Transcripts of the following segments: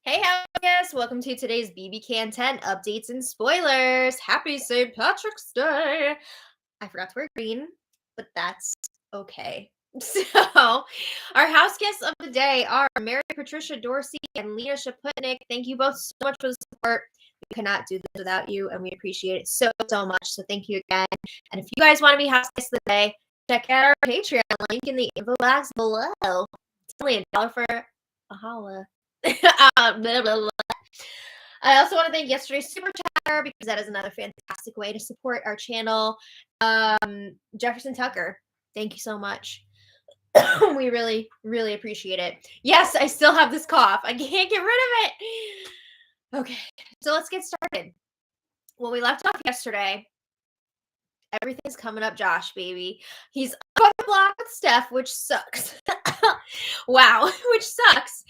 Hey, guys! Welcome to today's BBCan 10 updates and spoilers. Happy St. Patrick's Day! I forgot to wear green, but that's okay. So, our house guests of the day are Mary Patricia Dorsey and Lena Shaputnik. Thank you both so much for the support. We could not do this without you, and we appreciate it so much. So, thank you again. And if you guys want to be house guests of the day, check out our Patreon link in the info box below. It's only $1 for a holla. Blah, blah, blah. I also want to thank yesterday's super chatter because that is another fantastic way to support our channel. Jefferson Tucker, thank you so much. We really appreciate it. Yes, I still have this cough. I can't get rid of it. Okay, so let's get started. When we left off yesterday, everything's coming up Josh, baby. He's up on the block with Steph, which sucks. Wow, which sucks.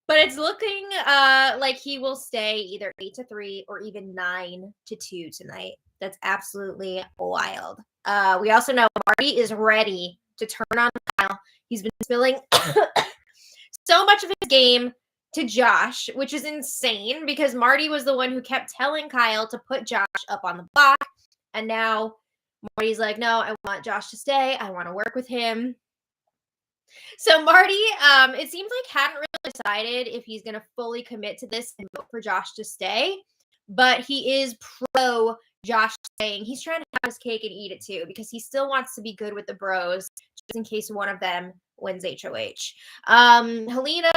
But it's looking like he will stay either 8-3 or even 9-2 tonight. That's absolutely wild. We also know Marty is ready to turn on Kyle. He's been spilling so much of his game to Josh, which is insane because Marty was the one who kept telling Kyle to put Josh up on the block. And now Marty's like, no, I want Josh to stay. I want to work with him. So Marty, it seems like hadn't really decided if he's going to fully commit to this and vote for Josh to stay, but he is pro Josh staying. He's trying to have his cake and eat it too because he still wants to be good with the bros just in case one of them wins HOH. Helena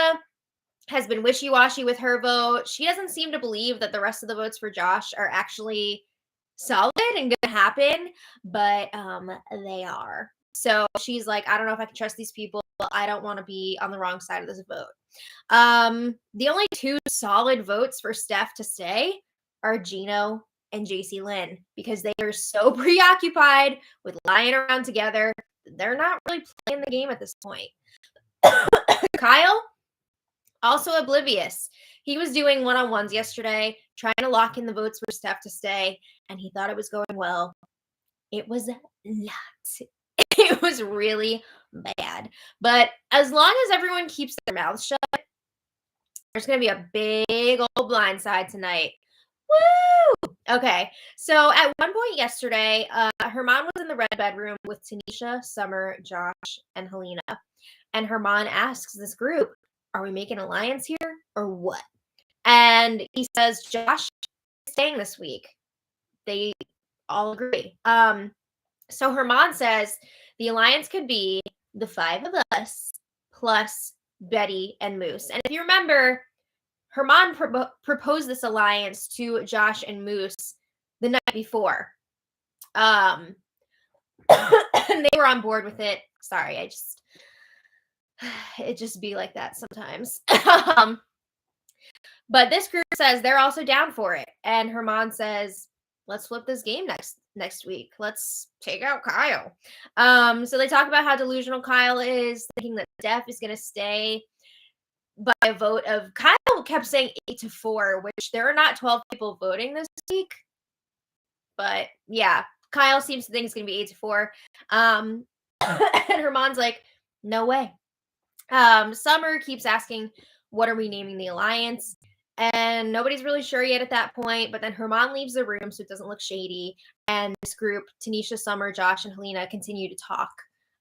has been wishy-washy with her vote. She doesn't seem to believe that the rest of the votes for Josh are actually solid and going to happen, but they are. So she's like, I don't know if I can trust these people. I don't want to be on the wrong side of this vote. The only two solid votes for Steph to stay are Gino and JC Lynn because they are so preoccupied with lying around together. They're not really playing the game at this point. Kyle, also oblivious. He was doing one-on-ones yesterday, trying to lock in the votes for Steph to stay, and he thought it was going well. It was not. It was really bad. But as long as everyone keeps their mouths shut, there's going to be a big old blindside tonight. Woo! Okay. So at one point yesterday, Herman was in the red bedroom with Tanisha, Summer, Josh, and Helena. And Herman asks this group, are we making an alliance here or what? And he says, Josh is staying this week. They all agree. So Herman says the alliance could be the 5 of us plus Betty and Moose. And if you remember, Herman proposed this alliance to Josh and Moose the night before. And they were on board with it. Sorry, it just be like that sometimes. But this group says they're also down for it. And Herman says, let's flip this game next week. Let's take out Kyle. So they talk about how delusional Kyle is, thinking that Steph is going to stay by a vote of Kyle kept saying 8-4, which there are not 12 people voting this week. But yeah, Kyle seems to think it's going to be 8-4. And Herman's like, no way. Summer keeps asking, what are we naming the alliance? And nobody's really sure yet at that point, but then Herman leaves the room so it doesn't look shady. And this group, Tanisha, Summer, Josh, and Helena, continue to talk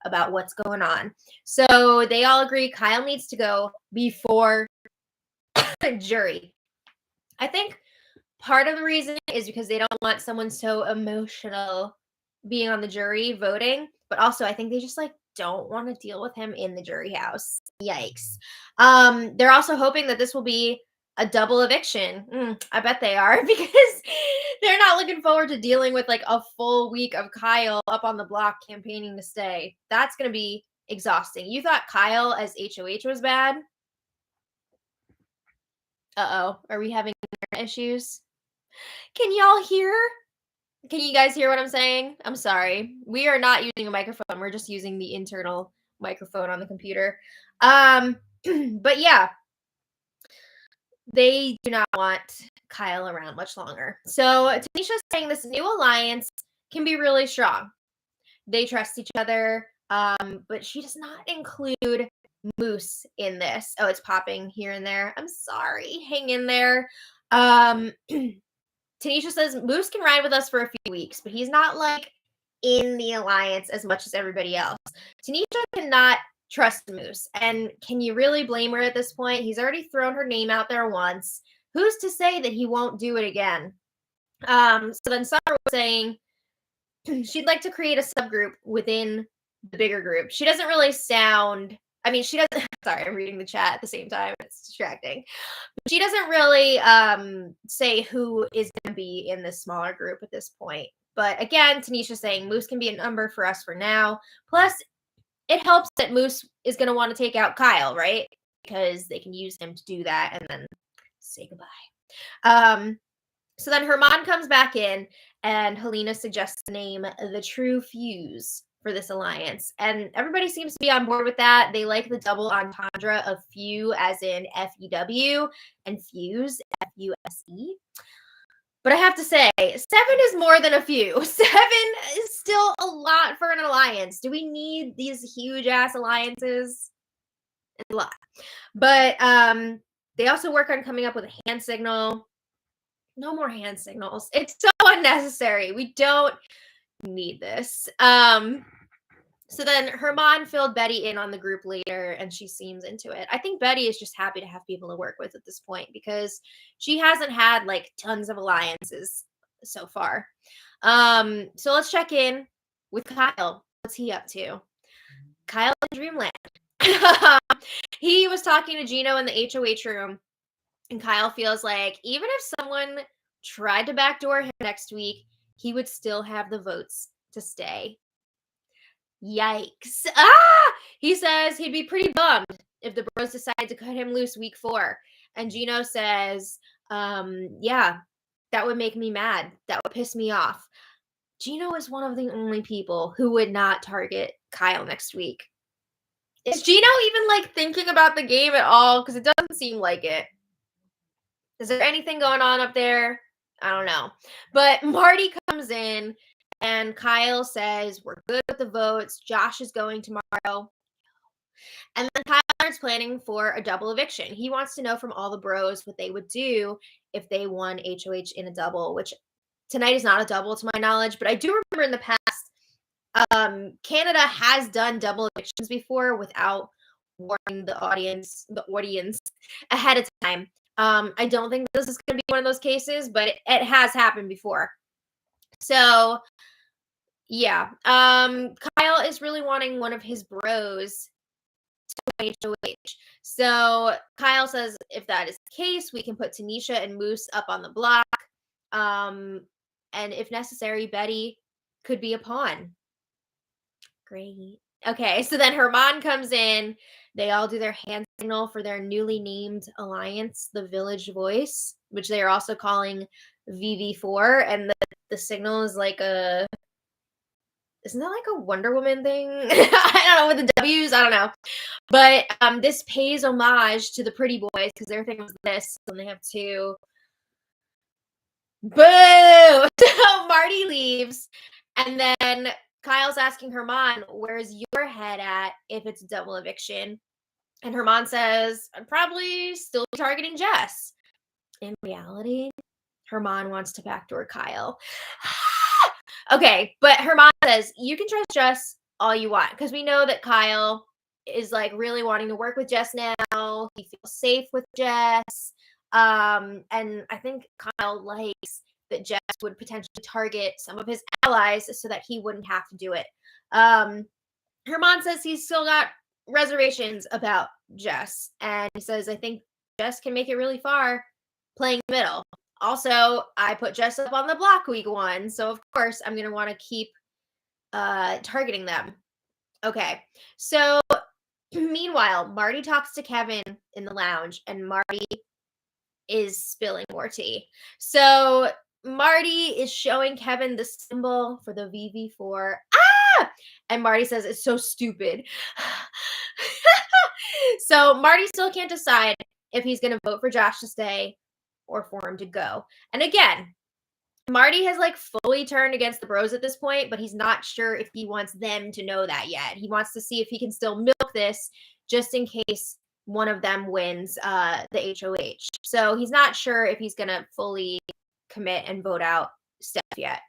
about what's going on. So they all agree Kyle needs to go before jury. I think part of the reason is because they don't want someone so emotional being on the jury voting, but also I think they just don't want to deal with him in the jury house. Yikes. They're also hoping that this will be a double eviction. I bet they are because they're not looking forward to dealing with a full week of Kyle up on the block campaigning to stay. That's going to be exhausting. You thought Kyle as HOH was bad? Uh-oh. Are we having issues? Can y'all hear? Can you guys hear what I'm saying? I'm sorry. We are not using a microphone. We're just using the internal microphone on the computer. But yeah, they do not want Kyle around much longer. So Tanisha's saying this new alliance can be really strong. They trust each other, but she does not include Moose in this. Oh, it's popping here and there. I'm sorry. Hang in there. Um, Tanisha says Moose can ride with us for a few weeks, but he's not like in the alliance as much as everybody else. Tanisha cannot trust Moose. And can you really blame her at this point? He's already thrown her name out there once. Who's to say that he won't do it again? So then Summer was saying she'd like to create a subgroup within the bigger group. She doesn't really sound, I mean, she doesn't, sorry, I'm reading the chat at the same time. It's distracting. She doesn't really say who is going to be in this smaller group at this point. But again, Tanisha's saying Moose can be a number for us for now. Plus, it helps that Moose is going to want to take out Kyle, right? Because they can use him to do that and then say goodbye. So then Herman comes back in, and Helena suggests the name The True Fuse for this alliance. And everybody seems to be on board with that. They like the double entendre of few as in F-E-W and fuse, F-U-S-E. But I have to say, 7 is more than a few. 7 is still a lot for an alliance. Do we need these huge-ass alliances? It's a lot. But they also work on coming up with a hand signal. No more hand signals. It's so unnecessary. We don't need this. So then Herman filled Betty in on the group later, and she seems into it. I think Betty is just happy to have people to work with at this point because she hasn't had like tons of alliances so far. So let's check in with Kyle. What's he up to? Kyle in Dreamland. He was talking to Gino in the HOH room, and Kyle feels like even if someone tried to backdoor him next week, he would still have the votes to stay. Yikes. He says he'd be pretty bummed if the Bros decided to cut him loose week 4. And Gino says, yeah, that would make me mad. That would piss me off. Gino is one of the only people who would not target Kyle next week. Is Gino even like thinking about the game at all? Because it doesn't seem like it. Is there anything going on up there? I don't know. But Marty comes in and Kyle says, we're good with the votes. Josh is going tomorrow. And then Kyle starts planning for a double eviction. He wants to know from all the bros what they would do if they won HOH in a double, which tonight is not a double to my knowledge. But I do remember in the past, Canada has done double evictions before without warning the audience ahead of time. I don't think this is going to be one of those cases, but it has happened before. So, yeah. Kyle is really wanting one of his bros to HOH. So, Kyle says if that is the case, we can put Tanisha and Moose up on the block. And if necessary, Betty could be a pawn. Great. Okay, so then Herman comes in. They all do their hand signal for their newly named alliance, the Village Voice, which they are also calling VV4. And the signal is like isn't that like a Wonder Woman thing? I don't know, with the W's, I don't know. But this pays homage to the Pretty Boys because their thing was this, and they have 2. Boo! So Marty leaves, and then Kyle's asking Herman, where's your head at if it's a double eviction? And Herman says, I'm probably still targeting Jess. In reality, Herman wants to backdoor Kyle. Okay, but Herman says, you can trust Jess all you want, because we know that Kyle is like really wanting to work with Jess now. He feels safe with Jess. And I think Kyle likes that Jess would potentially target some of his allies so that he wouldn't have to do it. Herman says he's still got reservations about Jess, and he says, I think Jess can make it really far playing the middle. Also, I put Jess up on the block week 1, so of course I'm going to want to keep targeting them. Okay, so meanwhile, Marty talks to Kevin in the lounge, and Marty is spilling more tea. So Marty is showing Kevin the symbol for the VV4. And Marty says it's so stupid. So Marty still can't decide if he's going to vote for Josh to stay or for him to go. And again, Marty has like fully turned against the bros at this point, but he's not sure if he wants them to know that yet. He wants to see if he can still milk this just in case one of them wins the HOH. So he's not sure if he's going to fully commit and vote out Steph yet.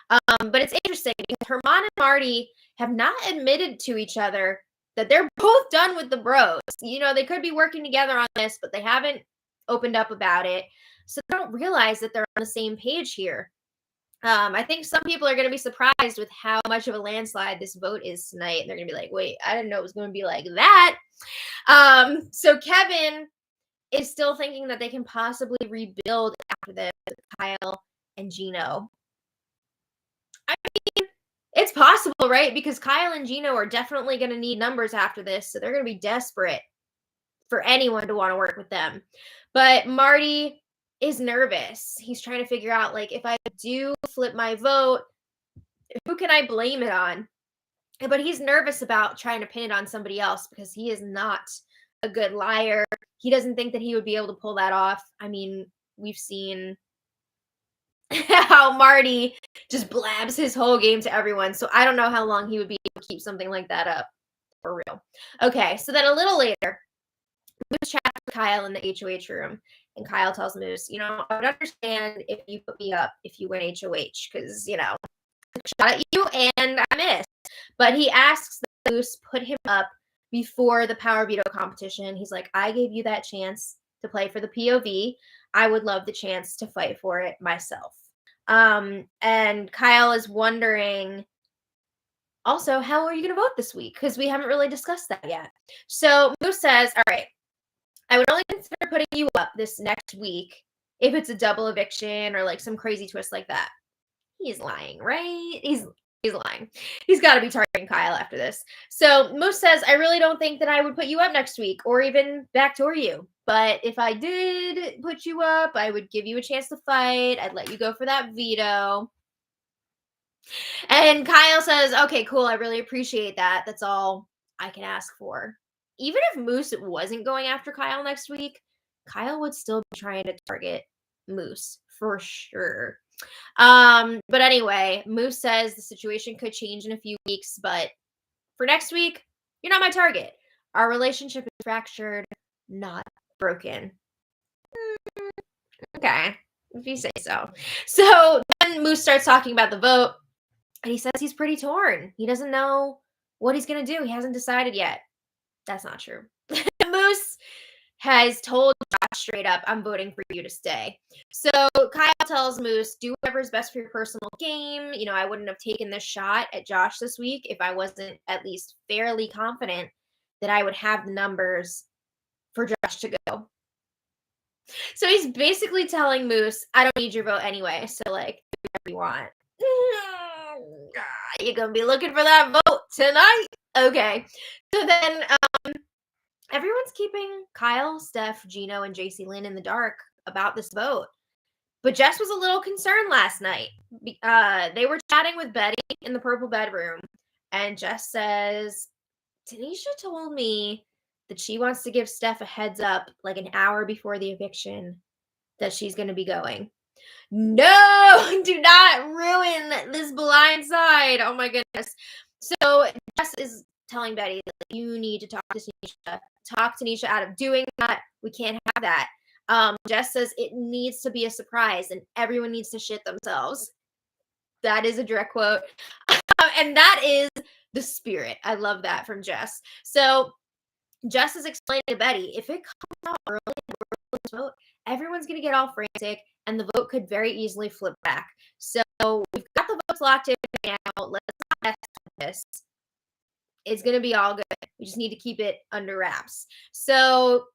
But it's interesting because Herman and Marty have not admitted to each other that they're both done with the bros. You know, they could be working together on this, but they haven't opened up about it. So they don't realize that they're on the same page here. I think some people are going to be surprised with how much of a landslide this vote is tonight. And they're going to be like, wait, I didn't know it was going to be like that. So Kevin is still thinking that they can possibly rebuild after this with Kyle and Gino. I mean, it's possible, right? Because Kyle and Gino are definitely going to need numbers after this. So they're going to be desperate for anyone to want to work with them. But Marty is nervous. He's trying to figure out, like, if I do flip my vote, who can I blame it on? But he's nervous about trying to pin it on somebody else because he is not a good liar. He doesn't think that he would be able to pull that off. I mean, we've seen how Marty just blabs his whole game to everyone. So I don't know how long he would be able to keep something like that up. For real. Okay, so then a little later, Moose chats with Kyle in the HOH room, and Kyle tells Moose, you know, I would understand if you put me up if you win HOH, because, you know, I shot at you and I missed. But he asks that Moose put him up before the power veto competition. He's like, I gave you that chance to play for the POV. I would love the chance to fight for it myself. And Kyle is wondering, also, how are you going to vote this week? Because we haven't really discussed that yet. So Moose says, all right, I would only consider putting you up this next week if it's a double eviction or like some crazy twist like that. He's lying, right? He's lying. He's got to be targeting Kyle after this. So Moose says, I really don't think that I would put you up next week or even backdoor you. But if I did put you up, I would give you a chance to fight. I'd let you go for that veto. And Kyle says, okay, cool. I really appreciate that. That's all I can ask for. Even if Moose wasn't going after Kyle next week, Kyle would still be trying to target Moose for sure. But anyway, Moose says the situation could change in a few weeks, but for next week, you're not my target. Our relationship is fractured, not broken. Okay, if you say so. So then Moose starts talking about the vote, and he says he's pretty torn. He doesn't know what he's going to do. He hasn't decided yet. That's not true. Moose has told Josh straight up, I'm voting for you to stay. So Kyle tells Moose, do whatever's best for your personal game. You know, I wouldn't have taken this shot at Josh this week if I wasn't at least fairly confident that I would have the numbers for Josh to go. So he's basically telling Moose, I don't need your vote anyway. So, like, do whatever you want. You're going to be looking for that vote tonight. Okay. So then everyone's keeping Kyle, Steph, Gino, and JC Lynn in the dark about this vote. But Jess was a little concerned last night. They were chatting with Betty in the purple bedroom. And Jess says, Tanisha told me that she wants to give Steph a heads up like an hour before the eviction that she's going to be going. No, do not ruin this blind side. Oh my goodness. So Jess is telling Betty, that you need to talk to Tanisha. Talk Tanisha out of doing that. We can't have that. Jess says it needs to be a surprise and everyone needs to shit themselves. That is a direct quote. And that is the spirit. I love that from Jess. So Jess is explaining to Betty, if it comes out early in the vote, everyone's going to get all frantic and the vote could very easily flip back. So we've got the votes locked in now. Let's not mess with this. It's going to be all good. We just need to keep it under wraps. So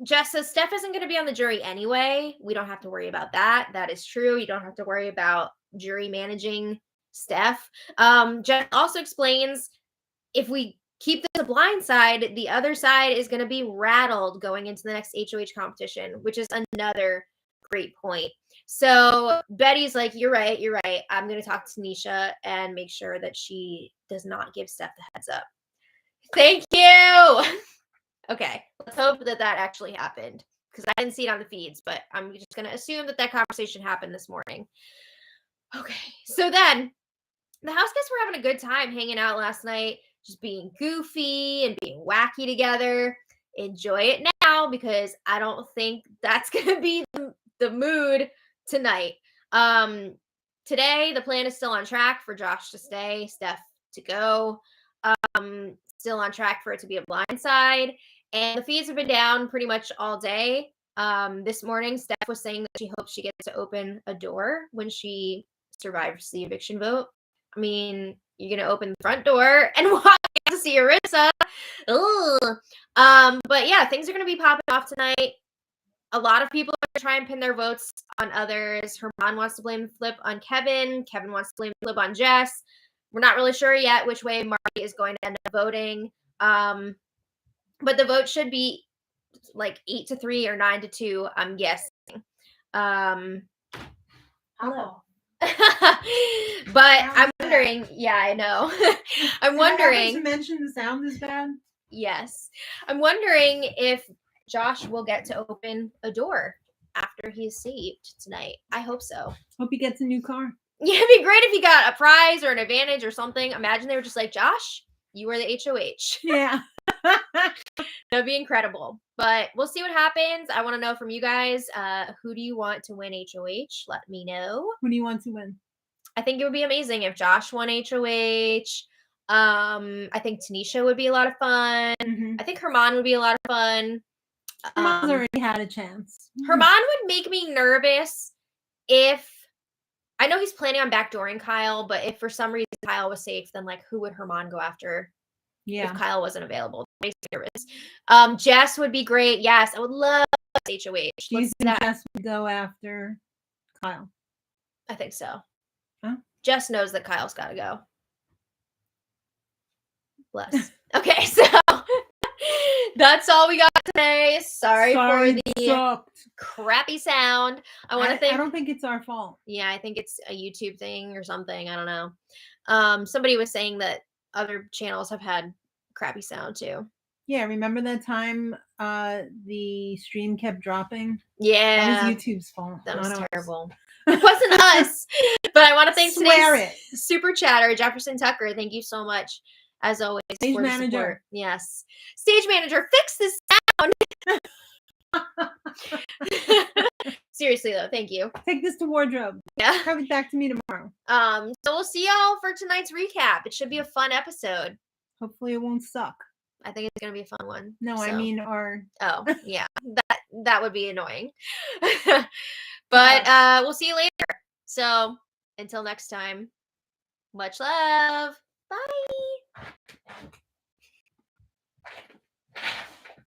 Jess says Steph isn't going to be on the jury anyway. We don't have to worry about that. That is true. You don't have to worry about jury managing Steph. Jess also explains if we keep this a blind side, the other side is going to be rattled going into the next HOH competition, which is another great point. So Betty's like, you're right. I'm going to talk to Tanisha and make sure that she does not give Steph the heads up. Thank you. Okay, let's hope that actually happened because I didn't see it on the feeds, but I'm just going to assume that conversation happened this morning. Okay. So then the house guests were having a good time hanging out last night, just being goofy and being wacky together. Enjoy it now, because I don't think that's going to be the mood tonight. Today, the plan is still on track for Josh to stay, Steph to go. Still on track for it to be a blindside. And the feeds have been down pretty much all day. This morning, Steph was saying that she hopes she gets to open a door when she survives the eviction vote. I mean, you're going to open the front door and walk to see Arissa. But yeah, things are going to be popping off tonight. A lot of people are going to try and pin their votes on others. Herman wants to blame the flip on Kevin. Kevin wants to blame the flip on Jess. We're not really sure yet which way Marty is going to end up voting. But the vote should be like 8-3 or 9-2, I'm guessing. Hello. But I'm wondering, yeah, I know. I'm wondering. To mention the sound is bad? Yes. I'm wondering if Josh will get to open a door after he's saved tonight. I hope so. Hope he gets a new car. Yeah, it'd be great if he got a prize or an advantage or something. Imagine they were just like, Josh, you are the HOH. Yeah. That'd be incredible. But we'll see what happens. I want to know from you guys, who do you want to win HOH? Let me know. Who do you want to win? I think it would be amazing if Josh won HOH. I think Tanisha would be a lot of fun. Mm-hmm. I think Herman would be a lot of fun. Herman's already had a chance. Herman would make me nervous if, I know he's planning on backdooring Kyle, but if for some reason Kyle was safe, then like who would Herman go after? Yeah. If Kyle wasn't available. That makes me nervous. Jess would be great. Yes, I would love HOH. Do you think Jess would go after Kyle? I think so. Huh? Jess knows that Kyle's got to go. Bless. Okay, so that's all we got today. Sorry for the crappy sound. I don't think it's our fault. Yeah, I think it's a YouTube thing or something. I don't know. Somebody was saying that other channels have had crappy sound too. Yeah, remember that time the stream kept dropping? Yeah. That was YouTube's fault. That was terrible. It wasn't us. But I want to thank today's super chatter, Jefferson Tucker. Thank you so much, as always. Stage for manager. Support. Yes. Stage manager, fix this sound. Seriously though, thank you. Take this to wardrobe. Yeah. Have it back to me tomorrow. So we'll see y'all for tonight's recap. It should be a fun episode. Hopefully it won't suck. I think it's gonna be a fun one. No, so. I mean our. Oh yeah, that would be annoying. But we'll see you later. So until next time, much love. Bye.